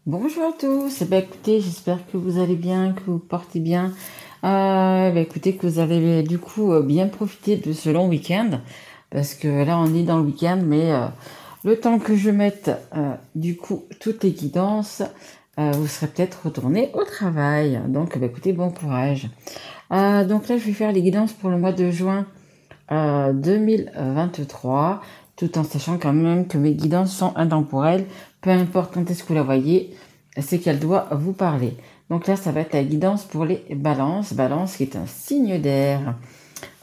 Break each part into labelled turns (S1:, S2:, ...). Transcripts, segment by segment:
S1: Bonjour à tous. Écoutez, j'espère que vous allez bien, que vous vous portez bien. Écoutez, que vous avez du coup bien profité de ce long week-end, parce que là on est dans le week-end, mais le temps que je mette du coup toutes les guidances, vous serez peut-être retourné au travail. Donc, écoutez, bon courage. Donc là, je vais faire les guidances pour le mois de juin 2023, tout en sachant quand même que mes guidances sont intemporelles, peu importe quand est-ce que vous la voyez, c'est qu'elle doit vous parler. Donc là, ça va être la guidance pour les balances, balance qui est un signe d'air.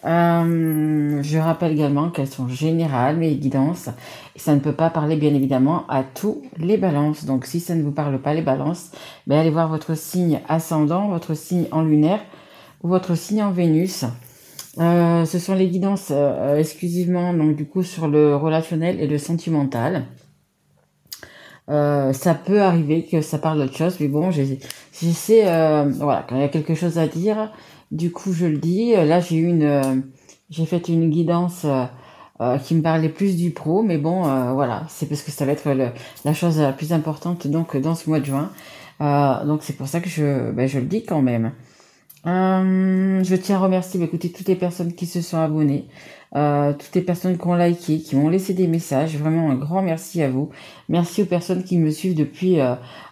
S1: Je rappelle également qu'elles sont générales, mes guidances, et ça ne peut pas parler bien évidemment à tous les balances. Donc si ça ne vous parle pas les balances, allez voir votre signe ascendant, votre signe en lunaire ou votre signe en Vénus. Ce sont les guidances exclusivement donc du coup sur le relationnel et le sentimental. Ça peut arriver que ça parle d'autre chose, mais bon, j'essaie, voilà, quand il y a quelque chose à dire, du coup je le dis. Là j'ai fait une guidance qui me parlait plus du pro, mais bon, voilà, c'est parce que ça va être la chose la plus importante donc dans ce mois de juin. Donc c'est pour ça que je le dis quand même. Je tiens à remercier, écoutez, toutes les personnes qui se sont abonnées, toutes les personnes qui ont liké, qui m'ont laissé des messages. Vraiment un grand merci à vous. Merci aux personnes qui me suivent depuis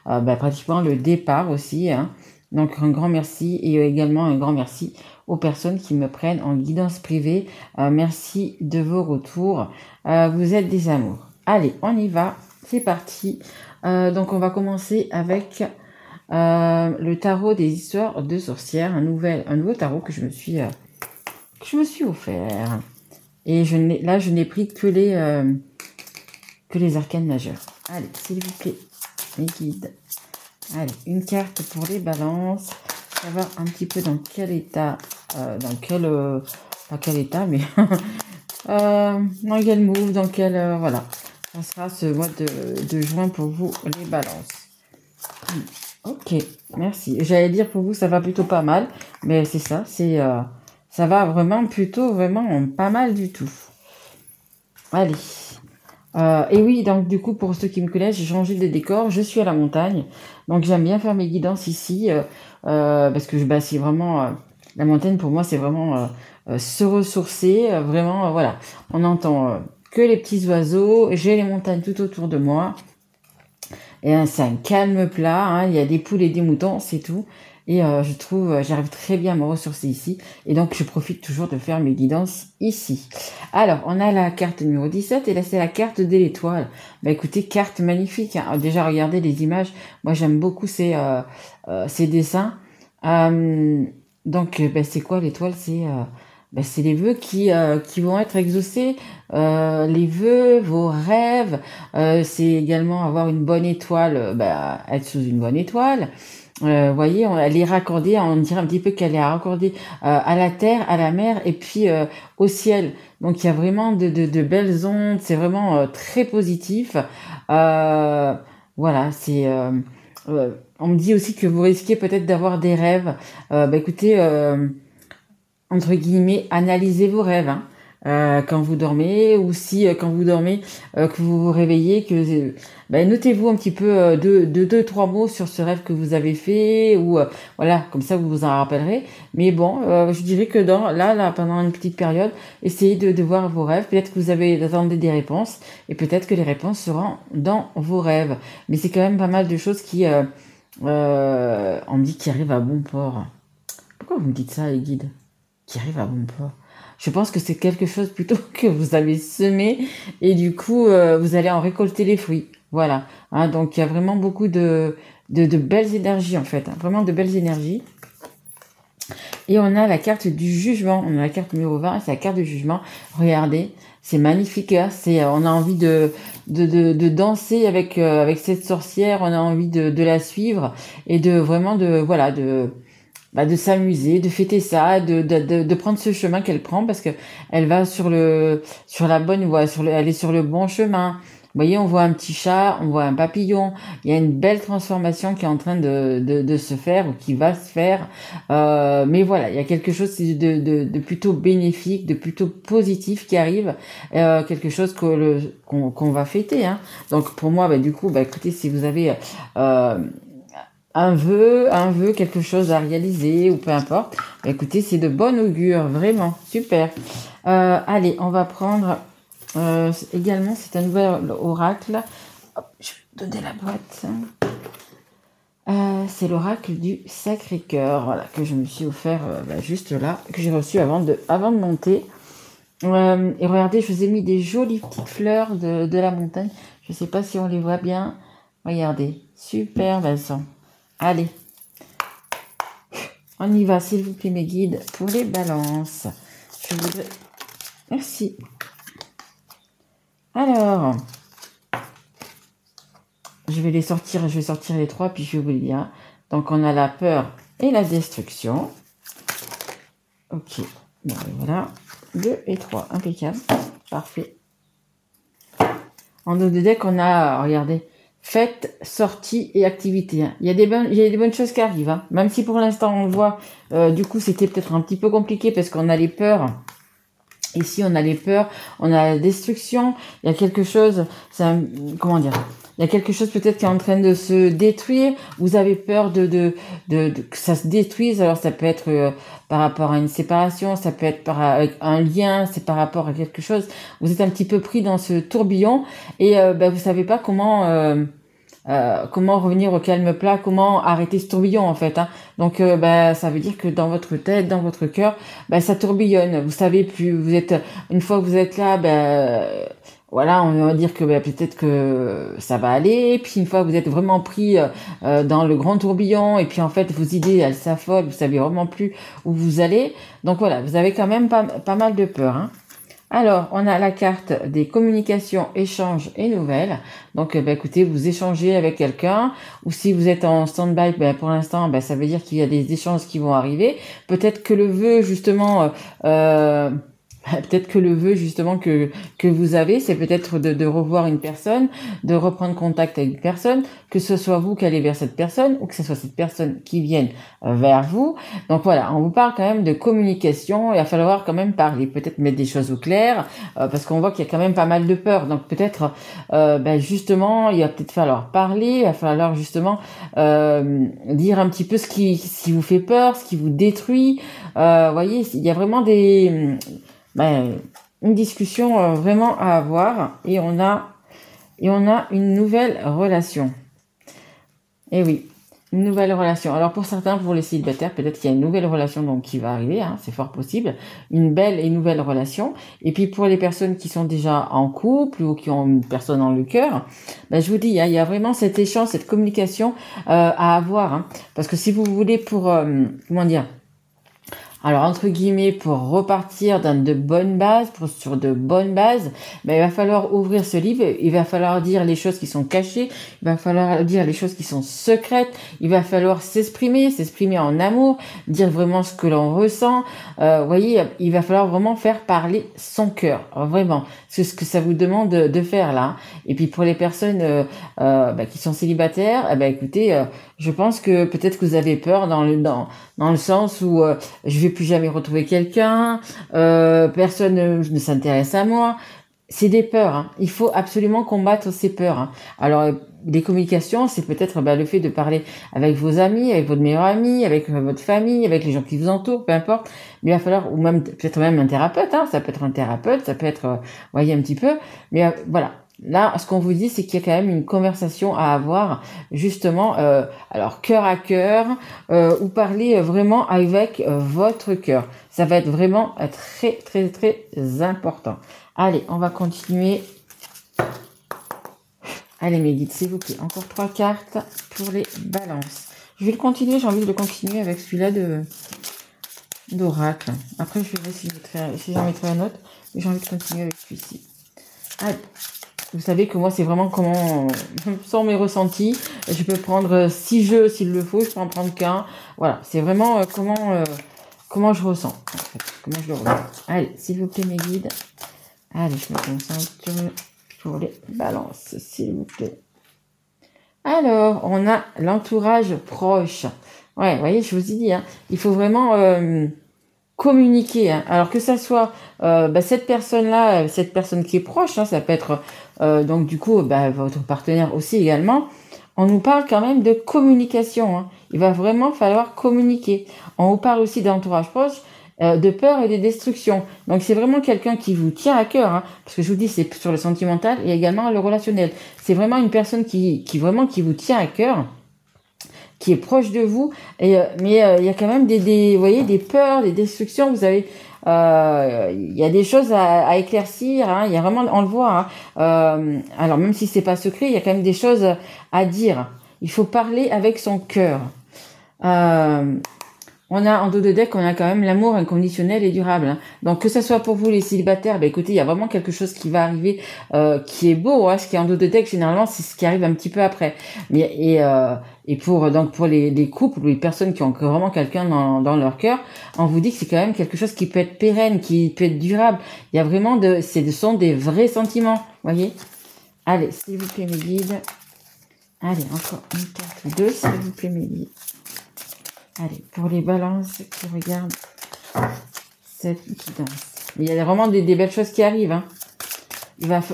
S1: pratiquement le départ aussi, hein. Donc un grand merci et également un grand merci aux personnes qui me prennent en guidance privée. Merci de vos retours. Vous êtes des amours. Allez, on y va. C'est parti. Donc on va commencer avec le tarot des histoires de sorcières, un nouveau tarot que je me suis offert. Et je n'ai pris que les arcanes majeures. Allez, s'il vous plaît, les guides. Allez, une carte pour les balances. Savoir un petit peu dans quel état, pas quel état, mais dans quel move, voilà. Ça sera ce mois de juin pour vous, les balances. Ok, merci. J'allais dire pour vous ça va plutôt pas mal, mais c'est ça, ça va vraiment plutôt vraiment pas mal du tout. Allez. Et oui, donc du coup pour ceux qui me connaissent, j'ai changé de décor, je suis à la montagne, donc j'aime bien faire mes guidances ici, parce que c'est vraiment la montagne pour moi c'est vraiment se ressourcer, vraiment voilà, on entend que les petits oiseaux, j'ai les montagnes tout autour de moi. Et c'est un calme plat, hein, il y a des poules et des moutons, c'est tout. Et je trouve, j'arrive très bien à me ressourcer ici. Et donc, je profite toujours de faire mes guidances ici. Alors, on a la carte numéro 17 et là, c'est la carte de l'étoile. Écoutez, carte magnifique, hein. Déjà, regardez les images. Moi, j'aime beaucoup ces dessins. Donc, c'est quoi l'étoile? C'est les vœux qui vont être exaucés, les vœux, vos rêves. C'est également avoir une bonne étoile, être sous une bonne étoile. Voyez, elle est raccordée, on dirait un petit peu qu'elle est raccordée à la terre, à la mer et puis au ciel. Donc il y a vraiment de belles ondes, c'est vraiment très positif. Voilà, on me dit aussi que vous risquez peut-être d'avoir des rêves. Écoutez, entre guillemets, analysez vos rêves, hein. Quand vous dormez, ou si quand vous dormez, que vous vous réveillez, notez-vous un petit peu deux, trois mots sur ce rêve que vous avez fait, ou voilà, comme ça vous vous en rappellerez. Mais bon, je dirais que là, pendant une petite période, essayez de voir vos rêves. Peut-être que vous attendez des réponses, et peut-être que les réponses seront dans vos rêves. Mais c'est quand même pas mal de choses on me dit qui arrivent à bon port. Pourquoi vous me dites ça, les guides? Qui arrive à bon port. Je pense que c'est quelque chose plutôt que vous avez semé et du coup vous allez en récolter les fruits. Voilà. Hein, donc il y a vraiment beaucoup de belles énergies en fait, hein, vraiment de belles énergies. Et on a la carte du jugement. On a la carte numéro 20, c'est la carte du jugement. Regardez, c'est magnifique. Hein, on a envie de danser avec cette sorcière. On a envie de la suivre et de s'amuser, de fêter ça, de prendre ce chemin qu'elle prend parce que elle va sur la bonne voie, elle est sur le bon chemin. voyez, on voit un petit chat, on voit un papillon. Il y a une belle transformation qui est en train de se faire ou qui va se faire. Mais voilà, il y a quelque chose de plutôt bénéfique, de plutôt positif qui arrive. Quelque chose qu'on va fêter. Hein. Donc pour moi, bah, du coup, bah, écoutez, si vous avez un vœu, quelque chose à réaliser ou peu importe, bah, écoutez, c'est de bon augure, vraiment, super. Allez, on va prendre également, c'est un nouvel oracle. Hop, je vais donner la boîte. C'est l'oracle du Sacré-Cœur, voilà, que je me suis offert bah, juste là, que j'ai reçu avant de monter. Et regardez, je vous ai mis des jolies petites fleurs de la montagne. Je ne sais pas si on les voit bien. Regardez, super, elles sont. Allez, on y va, s'il vous plaît, mes guides, pour les balances. Je voudrais... Merci. Alors, je vais sortir les trois, puis je vais vous le dire. Donc, on a la peur et la destruction. Ok, bon, voilà. 2 et 3, impeccable. Parfait. En dos de deck, on a, regardez, fête, sortie et activité. Il y a des bonnes choses qui arrivent. Hein. Même si pour l'instant, on voit, du coup, c'était peut-être un petit peu compliqué parce qu'on a les peurs. Ici, on a les peurs, on a la destruction. Il y a quelque chose, comment dire, il y a quelque chose peut-être qui est en train de se détruire. Vous avez peur que ça se détruise. Alors, ça peut être par rapport à une séparation, ça peut être avec un lien, c'est par rapport à quelque chose. Vous êtes un petit peu pris dans ce tourbillon et vous savez pas comment revenir au calme plat, comment arrêter ce tourbillon en fait. Hein. Donc ça veut dire que dans votre tête, dans votre cœur, ça tourbillonne. Vous savez plus, une fois que vous êtes là, voilà, on va dire que peut-être que ça va aller. Puis une fois que vous êtes vraiment pris dans le grand tourbillon, et puis en fait vos idées elles s'affolent, vous savez vraiment plus où vous allez. Donc voilà, vous avez quand même pas mal de peur. Hein. Alors, on a la carte des communications, échanges et nouvelles. Donc, écoutez, vous échangez avec quelqu'un, ou si vous êtes en stand-by, pour l'instant, ça veut dire qu'il y a des échanges qui vont arriver. Peut-être que le vœu, justement, peut-être que le vœu justement que vous avez, c'est peut-être de revoir une personne, de reprendre contact avec une personne, que ce soit vous qui allez vers cette personne ou que ce soit cette personne qui vienne vers vous. Donc voilà, on vous parle quand même de communication. Il va falloir quand même parler, peut-être mettre des choses au clair, parce qu'on voit qu'il y a quand même pas mal de peur. Donc peut-être, justement, il va peut-être falloir parler, il va falloir justement dire un petit peu ce qui vous fait peur, ce qui vous détruit. Voyez, il y a vraiment une discussion vraiment à avoir et on a une nouvelle relation. Et oui, une nouvelle relation. Alors pour certains, pour les célibataires, peut-être qu'il y a une nouvelle relation donc qui va arriver, hein, c'est fort possible, une belle et nouvelle relation. Et puis pour les personnes qui sont déjà en couple ou qui ont une personne dans le cœur, je vous dis, il y a vraiment cet échange, cette communication à avoir, hein, parce que si vous voulez comment dire. Alors, entre guillemets, pour repartir sur de bonnes bases, il va falloir ouvrir ce livre, il va falloir dire les choses qui sont cachées, il va falloir dire les choses qui sont secrètes, il va falloir s'exprimer en amour, dire vraiment ce que l'on ressent. Voyez, il va falloir vraiment faire parler son cœur, vraiment. C'est ce que ça vous demande de faire là. Et puis pour les personnes qui sont célibataires, écoutez, je pense que peut-être que vous avez peur dans le sens où je vais plus jamais retrouver quelqu'un, personne ne s'intéresse à moi. C'est des peurs. Hein. Il faut absolument combattre ces peurs. Hein. Alors, les communications, c'est peut-être le fait de parler avec vos amis, avec votre meilleur ami, avec votre famille, avec les gens qui vous entourent, peu importe. Mais il va falloir, ou même peut-être même un thérapeute. Hein. Ça peut être un thérapeute, ça peut être, voyez un petit peu. Mais voilà. Là, ce qu'on vous dit, c'est qu'il y a quand même une conversation à avoir, justement, alors cœur à cœur, ou parler vraiment avec votre cœur. Ça va être vraiment très, très, très important. Allez, on va continuer. Allez, mes guides, s'il vous plaît, encore 3 cartes pour les balances. Je vais le continuer, j'ai envie de le continuer avec celui-là d'oracle. Après, je verrai si j'en mettrai un autre, mais j'ai envie de continuer avec celui-ci. Allez. Vous savez que moi, c'est vraiment comment sont mes ressentis. Je peux prendre 6 jeux s'il le faut, je peux en prendre qu'un. Voilà, c'est vraiment comment je ressens. En fait, comment je le ressens. Allez, s'il vous plaît, mes guides. Allez, je me concentre. pour les balances, s'il vous plaît. Alors, on a l'entourage proche. Ouais, vous voyez, je vous ai dit, hein, il faut vraiment communiquer. Hein. Alors que ça soit cette personne-là, cette personne qui est proche, hein, ça peut être donc du coup votre partenaire aussi également. On nous parle quand même de communication. Hein. Il va vraiment falloir communiquer. On vous parle aussi d'entourage proche, de peur et de destruction. Donc c'est vraiment quelqu'un qui vous tient à cœur, hein, parce que je vous dis c'est sur le sentimental et également le relationnel. C'est vraiment une personne qui vous tient à cœur, qui est proche de vous. Et mais il y a quand même vous voyez, des peurs, des destructions. Vous avez il y a des choses à éclaircir, hein, il y a vraiment, on le voit, hein, alors même si c'est pas secret, il y a quand même des choses à dire. Il faut parler avec son cœur. On a en dos de deck, on a quand même l'amour inconditionnel et durable. Hein. Donc que ça soit pour vous les célibataires, écoutez, il y a vraiment quelque chose qui va arriver, qui est beau. Hein, ce qui est en dos de deck, généralement, c'est ce qui arrive un petit peu après. Mais et pour les couples ou les personnes qui ont vraiment quelqu'un dans leur cœur, on vous dit que c'est quand même quelque chose qui peut être pérenne, qui peut être durable. Il y a vraiment ce sont des vrais sentiments, voyez. Allez, s'il vous plaît mes guides. Allez, encore une carte 2, s'il vous plaît mes guides. Allez, pour les balances qui regardent cette guidance. Il y a vraiment des belles choses qui arrivent. Hein.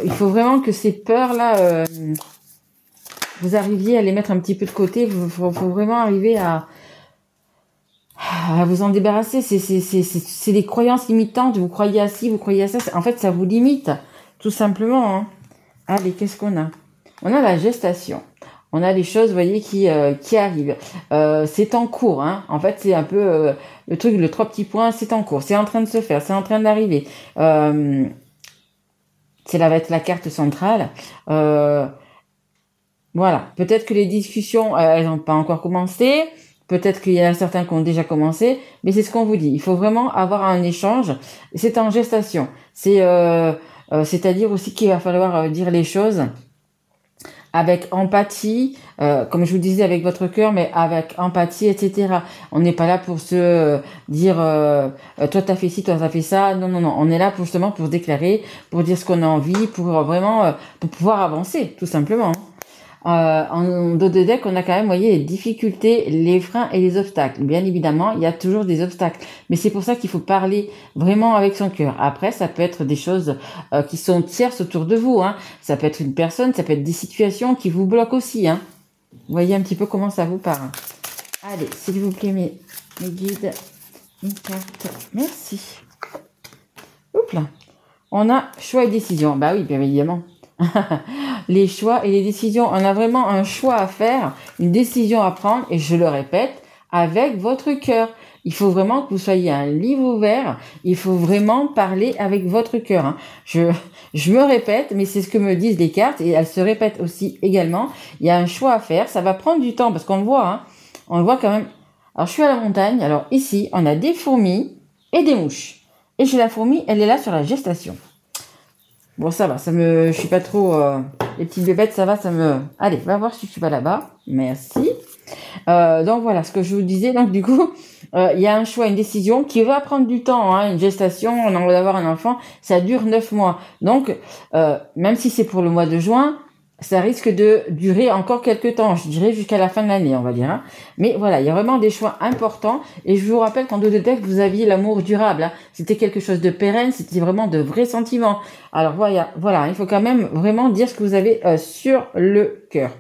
S1: Il faut vraiment que ces peurs-là, vous arriviez à les mettre un petit peu de côté. Il faut vraiment arriver à vous en débarrasser. C'est des croyances limitantes. Vous croyez à ci, vous croyez à ça. En fait, ça vous limite, tout simplement. Hein. Allez, qu'est-ce qu'on a? On a la gestation. On a des choses, vous voyez, qui arrivent. C'est en cours, hein. En fait, c'est un peu le truc, le 3 petits points, c'est en cours. C'est en train de se faire, c'est en train d'arriver. C'est là va être la carte centrale. Voilà. Peut-être que les discussions, elles n'ont pas encore commencé. Peut-être qu'il y en a certains qui ont déjà commencé. Mais c'est ce qu'on vous dit. Il faut vraiment avoir un échange. C'est en gestation. C'est-à-dire aussi qu'il va falloir dire les choses avec empathie, comme je vous disais, avec votre cœur, mais avec empathie, etc. On n'est pas là pour se dire toi t'as fait ci, toi t'as fait ça. Non, non, non. On est là justement pour se déclarer, pour dire ce qu'on a envie, pour vraiment pour pouvoir avancer, tout simplement. En dos de deck, on a quand même, vous voyez, les difficultés, les freins et les obstacles. Bien évidemment, il y a toujours des obstacles. Mais c'est pour ça qu'il faut parler vraiment avec son cœur. Après, ça peut être des choses qui sont tierces autour de vous. Hein. Ça peut être une personne, ça peut être des situations qui vous bloquent aussi. Hein. Vous voyez un petit peu comment ça vous parle. Allez, s'il vous plaît, mes guides, une carte. Merci. Oups là. On a choix et décision. Bah oui, bien évidemment. Les choix et les décisions. On a vraiment un choix à faire, une décision à prendre, et je le répète, avec votre cœur. Il faut vraiment que vous soyez un livre ouvert. Il faut vraiment parler avec votre cœur. Hein. Je me répète, mais c'est ce que me disent les cartes, et elles se répètent aussi également. Il y a un choix à faire. Ça va prendre du temps, parce qu'on le voit. Hein. On le voit quand même. Alors, je suis à la montagne. Alors, ici, on a des fourmis et des mouches. Et chez la fourmi, elle est là sur la gestation. Bon, ça va, je suis pas trop, les petites bébêtes, ça va, allez, va voir si tu vas là-bas. Merci. Donc voilà, ce que je vous disais. Donc du coup, il y a un choix, une décision qui va prendre du temps, hein, une gestation, on a envie d'avoir un enfant, ça dure 9 mois. Donc, même si c'est pour le mois de juin, ça risque de durer encore quelques temps, je dirais jusqu'à la fin de l'année, on va dire. Hein. Mais voilà, il y a vraiment des choix importants. Et je vous rappelle qu'en dos de deck, vous aviez l'amour durable. Hein. C'était quelque chose de pérenne, c'était vraiment de vrais sentiments. Alors voilà, il faut quand même vraiment dire ce que vous avez sur le cœur.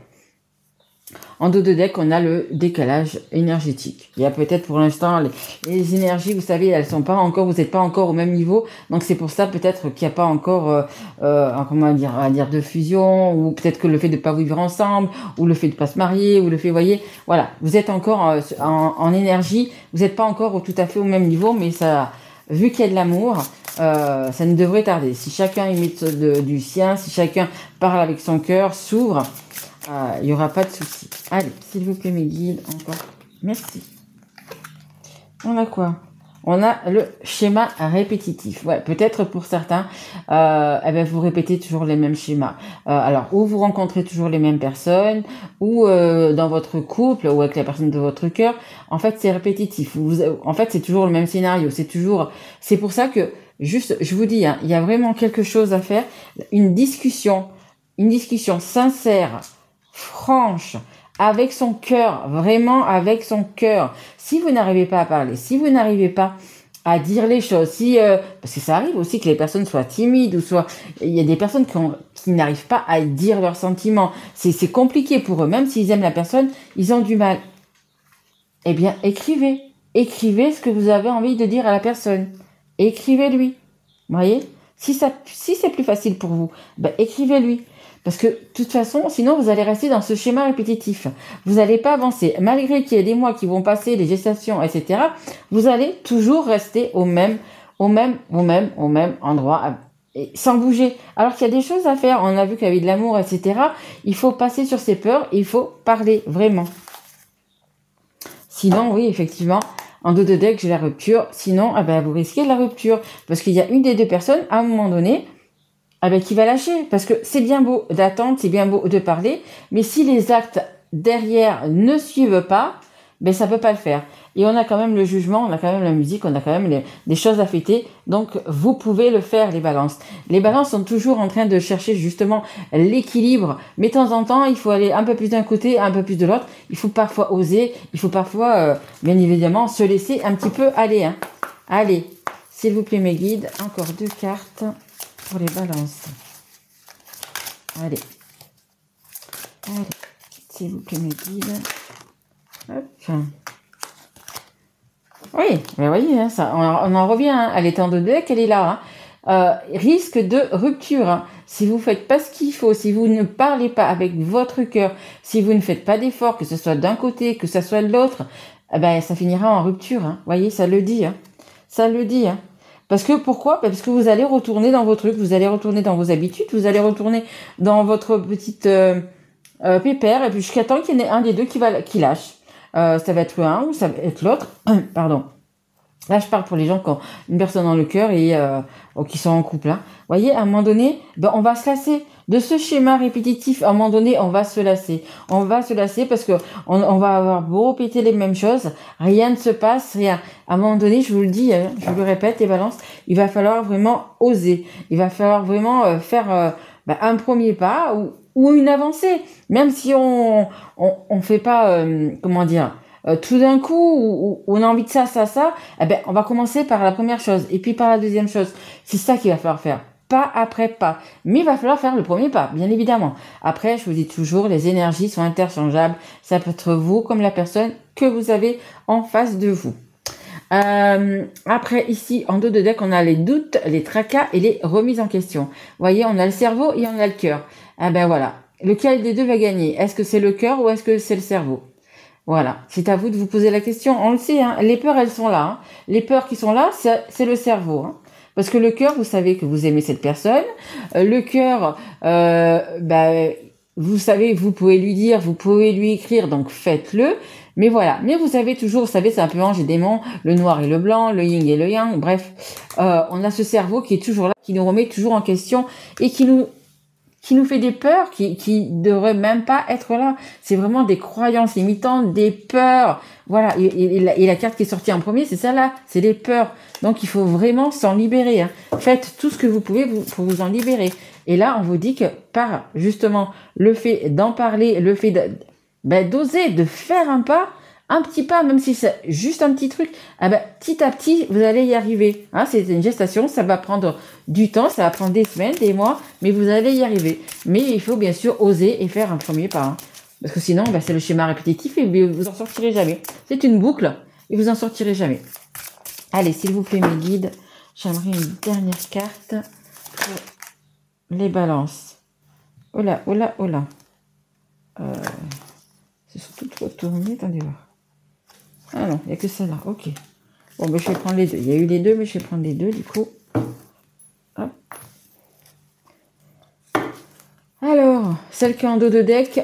S1: En dos de deck, on a le décalage énergétique. Il y a peut-être pour l'instant les énergies, vous savez, elles sont pas encore, vous n'êtes pas encore au même niveau. Donc c'est pour ça peut-être qu'il n'y a pas encore, comment dire, on va dire de fusion, ou peut-être que le fait de pas vivre ensemble, ou le fait de pas se marier, ou le fait, voyez, voilà, vous êtes encore en énergie, vous n'êtes pas encore tout à fait au même niveau, mais ça, vu qu'il y a de l'amour, ça ne devrait tarder. Si chacun imite du sien, si chacun parle avec son cœur, s'ouvre. Il n'y aura pas de souci. Allez, s'il vous plaît, mes guides, encore. Merci. On a quoi? On a le schéma répétitif. Ouais, peut-être pour certains, vous répétez toujours les mêmes schémas. Alors, ou vous rencontrez toujours les mêmes personnes, ou dans votre couple, ou avec la personne de votre cœur. En fait, c'est répétitif. En fait, c'est toujours le même scénario. C'est pour ça que, juste, je vous dis, hein, il y a vraiment quelque chose à faire. Une discussion. une discussion sincère, franche, avec son cœur, vraiment avec son cœur. Si vous n'arrivez pas à parler, si vous n'arrivez pas à dire les choses, parce que ça arrive aussi que les personnes soient timides ou soit il y a des personnes qui n'arrivent pas à dire leurs sentiments. C'est compliqué pour eux, même s'ils aiment la personne, ils ont du mal. Eh bien, écrivez. Écrivez ce que vous avez envie de dire à la personne. Écrivez-lui. Vous voyez? Si c'est plus facile pour vous, ben, écrivez-lui. Parce que, de toute façon, sinon, vous allez rester dans ce schéma répétitif. Vous n'allez pas avancer. Malgré qu'il y ait des mois qui vont passer, les gestations, etc., vous allez toujours rester au même endroit, et sans bouger. Alors qu'il y a des choses à faire. On a vu qu'avec de l'amour, etc., il faut passer sur ses peurs, il faut parler, vraiment. Sinon, oui, effectivement, en dos de deck, j'ai la rupture. Sinon, eh ben, vous risquez de la rupture. Parce qu'il y a une des deux personnes, à un moment donné, qui va lâcher. Parce que c'est bien beau d'attendre, c'est bien beau de parler, mais si les actes derrière ne suivent pas, ben ça peut pas le faire. Et on a quand même le jugement, on a quand même la musique, on a quand même des choses à fêter. Donc, vous pouvez le faire, les balances. Les balances sont toujours en train de chercher justement l'équilibre. Mais de temps en temps, il faut aller un peu plus d'un côté, un peu plus de l'autre. Il faut parfois oser, il faut parfois, bien évidemment, se laisser un petit peu aller. Hein. Allez, s'il vous plaît, mes guides, encore 2 cartes pour les balances. Allez, s'il vous plaît, mes guides. Hop. Oui, mais voyez, hein, ça, on en revient. Hein. Elle est en deux deck, elle est là. Hein. Risque de rupture. Hein. Si vous faites pas ce qu'il faut, si vous ne parlez pas avec votre cœur, si vous ne faites pas d'efforts, que ce soit d'un côté, que ce soit de l'autre, eh ben, ça finira en rupture. Hein. Voyez, ça le dit. Hein. Ça le dit. Hein. Parce que pourquoi? Parce que vous allez retourner dans vos trucs, vous allez retourner dans vos habitudes, vous allez retourner dans votre petite pépère, et puis jusqu'à temps qu'il y en ait un des deux qui lâche. Ça va être un ou ça va être l'autre. Pardon. Là, je parle pour les gens qui ont une personne dans le cœur et qui sont en couple. Hein. Vous voyez, à un moment donné, ben, on va se lasser. De ce schéma répétitif, à un moment donné, on va se lasser. On va se lasser parce que on va avoir beau répéter les mêmes choses. Rien ne se passe, rien. À un moment donné, je vous le dis, hein, je vous le répète, les balances, il va falloir vraiment oser. Il va falloir vraiment faire un premier pas ou une avancée. Même si on fait pas, comment dire, tout d'un coup, où on a envie de ça, eh ben, on va commencer par la première chose, et puis par la deuxième chose. C'est ça qu'il va falloir faire. Pas après pas. Mais il va falloir faire le premier pas, bien évidemment. Après, je vous dis toujours, les énergies sont interchangeables. Ça peut être vous comme la personne que vous avez en face de vous. Après, ici, en dos de deck, on a les doutes, les tracas et les remises en question. Vous voyez, on a le cerveau et on a le cœur. Ah ben voilà. Lequel des deux va gagner? Est-ce que c'est le cœur ou est-ce que c'est le cerveau? Voilà, c'est à vous de vous poser la question. On le sait, hein, les peurs, elles sont là. Hein. Les peurs qui sont là, c'est le cerveau. Hein. Parce que le cœur, vous savez que vous aimez cette personne. Le cœur, vous savez, vous pouvez lui dire, vous pouvez lui écrire, donc faites-le. Mais voilà, mais vous savez toujours, vous savez, c'est un peu ange et démon, le noir et le blanc, le yin et le yang, bref. On a ce cerveau qui est toujours là, qui nous remet toujours en question et qui nous fait des peurs qui devraient même pas être là. C'est vraiment des croyances limitantes, des peurs. Voilà. Et la carte qui est sortie en premier, c'est celle-là. C'est les peurs. Donc, il faut vraiment s'en libérer. Hein. Faites tout ce que vous pouvez pour vous en libérer. Et là, on vous dit que par, justement, le fait d'en parler, le fait d'oser, de faire un petit pas, même si c'est juste un petit truc, petit à petit, vous allez y arriver. Hein, c'est une gestation, ça va prendre du temps, ça va prendre des semaines, des mois, mais vous allez y arriver. Mais il faut bien sûr oser et faire un premier pas. Hein, parce que sinon, c'est le schéma répétitif et vous en sortirez jamais. C'est une boucle et vous en sortirez jamais. Allez, s'il vous plaît, mes guides, j'aimerais une dernière carte pour les balances. Oh là, oh là, oh là. C'est surtout trop tourné, attendez voir. Ah non, il n'y a que celle-là, ok. Bon, je vais prendre les deux. Il y a eu les deux, mais je vais prendre les deux, du coup. Hop. Alors, celle qui est en dos de deck,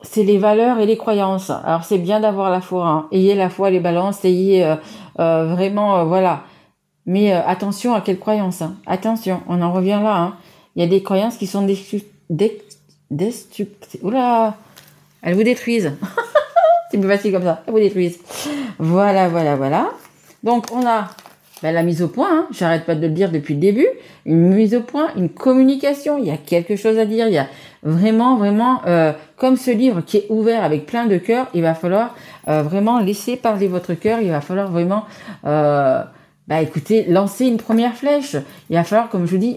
S1: c'est les valeurs et les croyances. Alors, c'est bien d'avoir la foi. Hein. Ayez la foi, les balances, ayez vraiment, voilà. Mais attention à quelles croyances. Hein. Attention, on en revient là. Hein. Il y a des croyances qui sont destructrices. Oula, elles vous détruisent. C'est plus facile comme ça. Elles vous détruisent. Voilà. Donc, on a Ben, la mise au point, hein, j'arrête pas de le dire depuis le début, une mise au point, une communication, il y a quelque chose à dire, il y a vraiment, comme ce livre qui est ouvert avec plein de cœurs, il va falloir vraiment laisser parler votre cœur, il va falloir vraiment, écoutez, lancer une première flèche, il va falloir, comme je vous dis,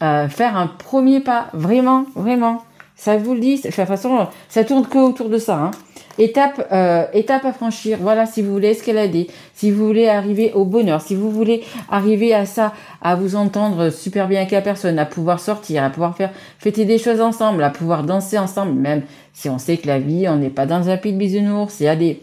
S1: faire un premier pas, vraiment, ça vous le dit, de toute façon, ça tourne que autour de ça, hein. Étape à franchir, voilà, si vous voulez escalader, si vous voulez arriver au bonheur, si vous voulez arriver à ça, à vous entendre super bien avec la personne, à pouvoir sortir, à pouvoir fêter des choses ensemble, à pouvoir danser ensemble, même si on sait que la vie, on n'est pas dans un pied de bisounours, il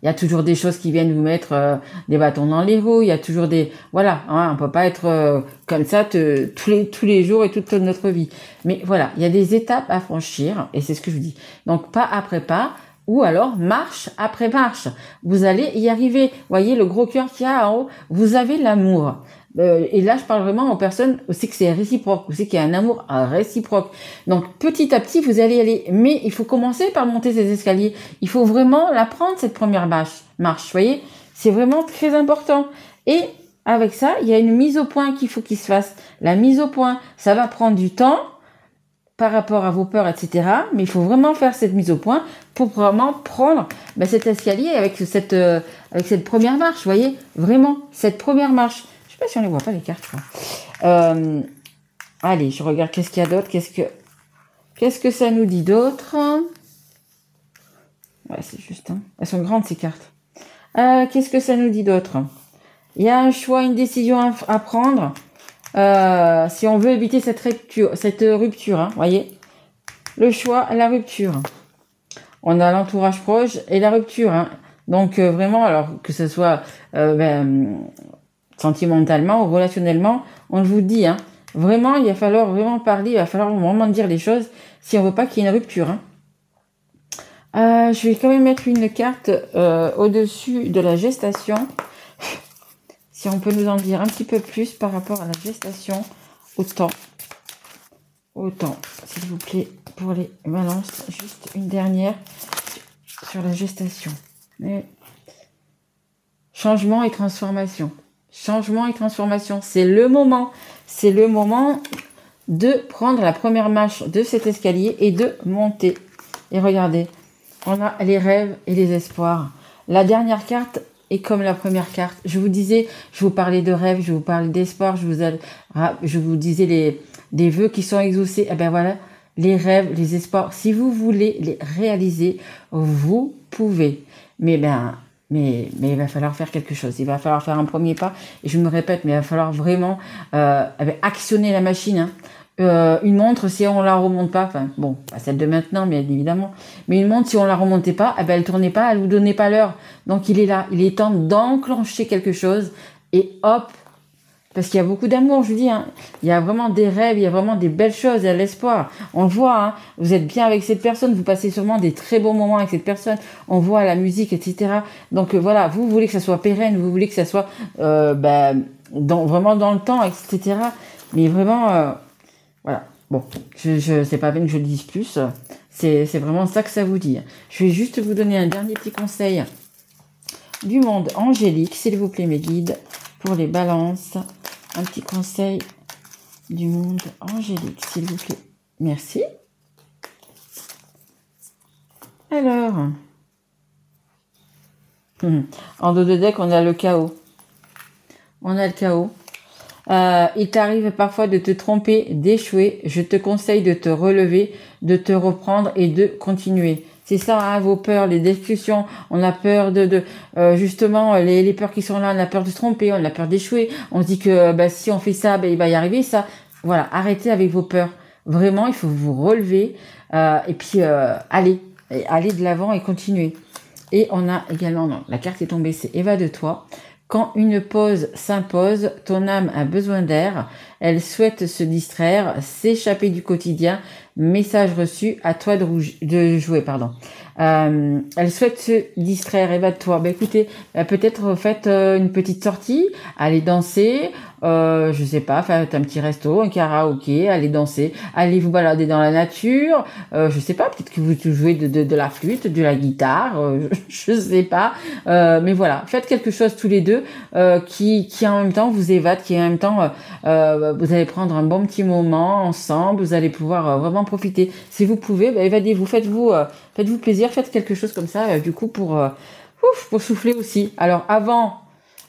S1: y a toujours des choses qui viennent vous mettre des bâtons dans les roues, il y a toujours voilà, hein, on peut pas être comme ça tous les jours et toute notre vie. Mais voilà, il y a des étapes à franchir et c'est ce que je vous dis. Donc pas après pas ou alors marche après marche. Vous allez y arriver. Voyez le gros cœur qu'il y a en haut, vous avez l'amour. Et là, je parle vraiment aux personnes aussi que c'est réciproque, aussi qu'il y a un amour réciproque. Donc, petit à petit, vous allez y aller. Mais il faut commencer par monter ces escaliers. Il faut vraiment la prendre, cette première marche. Vous voyez, c'est vraiment très important. Et avec ça, il y a une mise au point qu'il faut qu'il se fasse. La mise au point, ça va prendre du temps par rapport à vos peurs, etc. Mais il faut vraiment faire cette mise au point pour vraiment prendre cet escalier avec cette première marche. Vous voyez, vraiment, cette première marche. Je sais pas si on les voit pas les cartes. Allez, je regarde qu'est-ce qu'il y a d'autre. Qu'est-ce que ça nous dit d'autre? Ouais, c'est juste. Hein. Elles sont grandes ces cartes. Qu'est-ce que ça nous dit d'autre? Il y a un choix, une décision à prendre. Si on veut éviter cette rupture, hein, voyez. Le choix, la rupture. On a l'entourage proche et la rupture. Hein. Donc vraiment, alors que ce soit sentimentalement ou relationnellement, on vous dit, hein, vraiment, il va falloir vraiment parler, il va falloir vraiment dire les choses si on veut pas qu'il y ait une rupture. Hein. Je vais quand même mettre une carte au-dessus de la gestation, si on peut nous en dire un petit peu plus par rapport à la gestation, autant, s'il vous plaît, pour les balances, juste une dernière sur la gestation. Changement et transformation. Changement et transformation, c'est le moment de prendre la première marche de cet escalier et de monter. Et regardez, on a les rêves et les espoirs. La dernière carte est comme la première carte. Je vous disais, je vous parlais de rêves, je vous parlais d'espoir, je vous disais des vœux qui sont exaucés. Eh ben voilà, les rêves, les espoirs, si vous voulez les réaliser, vous pouvez. Mais il va falloir faire quelque chose. Il va falloir faire un premier pas. Et je me répète, mais il va falloir vraiment actionner la machine. Hein. Une montre, si on la remonte pas, enfin bon, pas celle de maintenant, bien évidemment, mais une montre, si on la remontait pas, elle tournait pas, elle vous donnait pas l'heure. Donc il est là, il est temps d'enclencher quelque chose et hop. Parce qu'il y a beaucoup d'amour, je vous dis. Hein. Il y a vraiment des rêves, il y a vraiment des belles choses, il y a l'espoir. On le voit, hein. Vous êtes bien avec cette personne, vous passez sûrement des très bons moments avec cette personne. On voit la musique, etc. Donc voilà, vous voulez que ça soit pérenne, vous voulez que ça soit vraiment dans le temps, etc. Mais vraiment, voilà. Bon, c'est pas bien que je le dise plus. C'est vraiment ça que ça vous dit. Je vais juste vous donner un dernier petit conseil du monde angélique, s'il vous plaît, mes guides, pour les balances. Un petit conseil du monde angélique, s'il vous plaît. Merci. Alors, en dos de deck, on a le chaos. Il t'arrive parfois de te tromper, d'échouer. Je te conseille de te relever, de te reprendre et de continuer. C'est ça, hein, vos peurs, les discussions. On a peur justement, les peurs qui sont là, on a peur de se tromper, on a peur d'échouer. On se dit que si on fait ça, il va y arriver ça. Voilà, arrêtez avec vos peurs. Vraiment, il faut vous relever et puis aller de l'avant et continuer. Et on a également, non, la carte est tombée, c'est évade-toi. Quand une pause s'impose, ton âme a besoin d'air, elle souhaite se distraire, s'échapper du quotidien, message reçu, à toi de jouer, pardon. Elle souhaite se distraire, évade-toi. Écoutez, peut-être faites une petite sortie, allez danser, je sais pas, faire un petit resto, un karaoké, aller danser, aller vous balader dans la nature, je sais pas, peut-être que vous jouez de la flûte, de la guitare, je sais pas, mais voilà, faites quelque chose tous les deux qui en même temps vous évade, qui en même temps vous allez prendre un bon petit moment ensemble, vous allez pouvoir vraiment profiter. Si vous pouvez, évadez-vous, faites-vous plaisir, faites quelque chose comme ça, du coup pour souffler aussi. Alors avant,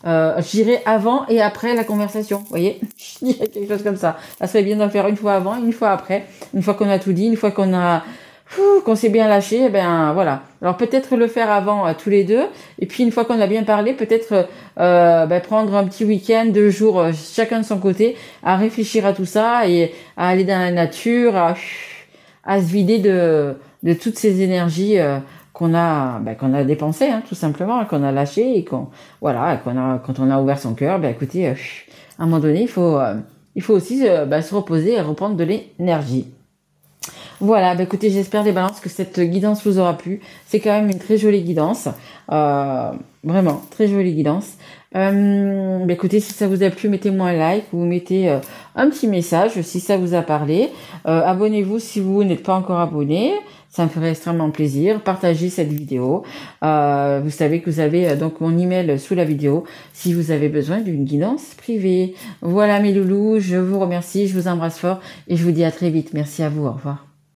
S1: je dirais avant et après la conversation, vous voyez, je dirais quelque chose comme ça. Ça serait bien d'en faire une fois avant, une fois après, une fois qu'on a tout dit, une fois qu'on s'est bien lâché, eh ben voilà. Alors peut-être le faire avant tous les deux, et puis une fois qu'on a bien parlé, peut-être prendre un petit week-end, 2 jours, chacun de son côté, à réfléchir à tout ça et à aller dans la nature, à se vider de toutes ces énergies qu'on a dépensées, hein, tout simplement, qu'on a lâché et quand on a ouvert son cœur, écoutez, à un moment donné, il faut aussi se reposer et reprendre de l'énergie. Voilà, écoutez, j'espère les balances que cette guidance vous aura plu. C'est quand même une très jolie guidance. Vraiment, très jolie guidance. Écoutez, si ça vous a plu, mettez-moi un like ou mettez un petit message si ça vous a parlé. Abonnez-vous si vous n'êtes pas encore abonné. Ça me ferait extrêmement plaisir. Partagez cette vidéo. Vous savez que vous avez donc mon email sous la vidéo si vous avez besoin d'une guidance privée. Voilà mes loulous, je vous remercie, je vous embrasse fort et je vous dis à très vite. Merci à vous, au revoir.